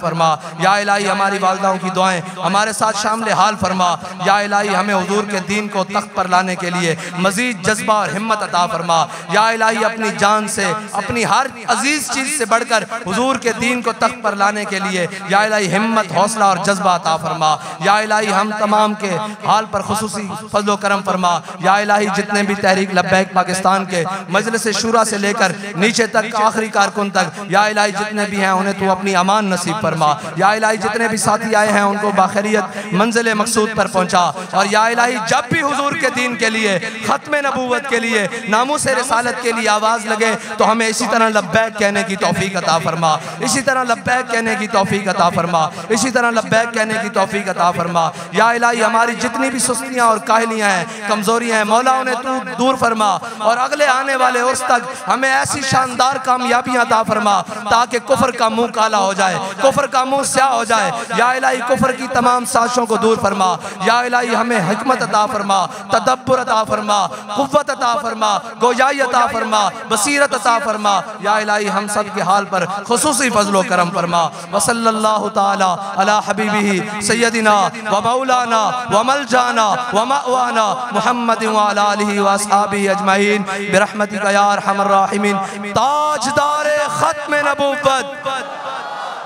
फरमा। या इलाही हमारी वालदाओं की दुआएं हमारे साथ शामिल हाल फरमा। या इलाही हमें हुजूर के दीन को तख्त पर लाने के लिए मजीद जज्बा और हिम्मत अता फरमा। या इलाही अपनी जान से, अपनी हर अजीज चीज से बढ़कर हुजूर के दीन को तख्त पर लाने के लिए या इलाही हिम्मत, हौसला और जज्बा अता फरमा। या इलाही हम तमाम के हाल पर खुसूसी फजलो करम फरमा। या इलाही जितने भी तहरीक लब्बैक पाकिस्तान के मजलिस शूरा से लेकर नीचे तक आखिरी कारकुन तक, या इलाही जितने भी हैं उन्हें तू अपनी अमान नसीब फरमा। या इलाही जितने भी साथी आए हैं उनको बाखैरियत मंजिल मकसूद पर पहुंचा। और या इलाही जब भी हुजूर के दीन के लिए, खत्म नबूवत के लिए, नामूस रिसालत के लिए आवाज़ लगे तो हमें इसी तरह लब्बैक कहने की तौफीक अता फरमा, इसी तरह लब्बैक कहने की तौफीक अता फरमा, इसी तरह लब्बैक कहने की तौफीक अता फरमा। या इलाही हमारी जितनी भी सुस्तियाँ और काहलियाँ हैं, कमज़ोरियाँ हैं, मौला उन्हें तू दूर फरमा और अगले आने वाले उर्स तक हमें ऐसी शानदार कामयाबियाँ अता फरमा ताकि कुफ्र का मुँह काला हो जाए, कुफ्र का मुँह स्याह हो जाए। या इलाही कुफ्र की तमाम साजिशों को दूर फरमा। या इलाही हमें हिकमत अता फरमा, तदब्बुर अता फरमा, कुव्वत अता फरमा, गोयाई अता फरमा, बसीरत अता फरमा। या इलाही हम सब के हाल पर खुसूसी फजलो करम फरमा। वसल्लल्लाहु ताला अला हबीबिही सय्यदिना व मौलाना व मलजाना व मअवाना मुहम्मद व अला आलिहि व अस्हाबिहि अजमईन बिरहमतिका या अरहमर राहिमीन। ताजदारे खत्म नबूवत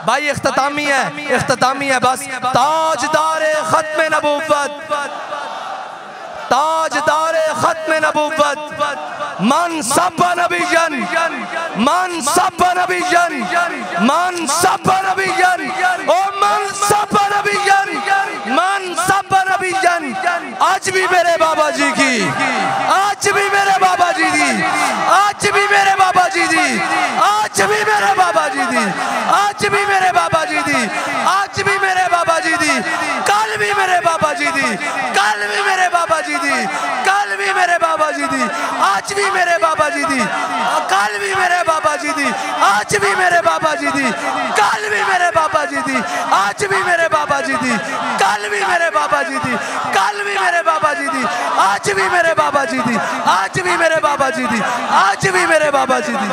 भाई इख्तितामी है बस। ताजदारे खत्म नबूवत, ताजदारे खत्म नबूवत, मन सब नबीयन, मन सब नबीयन, मन सब नबीयन, ओ मन सब नबीयन, मन सब नबीयन। आज भी मेरे बाबा जी की, आज भी मेरे बाबा जी दी, आज भी मेरे बाबा जी दी, आज भी मेरे बाबा जी दी, आज भी मेरे बाबा जी दी, आज भी मेरे बाबा जी दी, कल भी मेरे बाबा जी दी, कल भी मेरे बाबा जी दी, कल भी मेरे बाबा जी दी, आज भी मेरे बाबा जी दी, कल भी मेरे बाबा जी दी, आज भी मेरे बाबा जी दी, कल भी मेरे बाबा जी दी, आज भी मेरे बाबा जी दी, कल भी मेरे बाबा जी दी, कल भी मेरे बाबा जी दी, आज भी मेरे बाबा जी दी, आज भी मेरे बाबा जी दी, आज भी मेरे बाबा जी दी।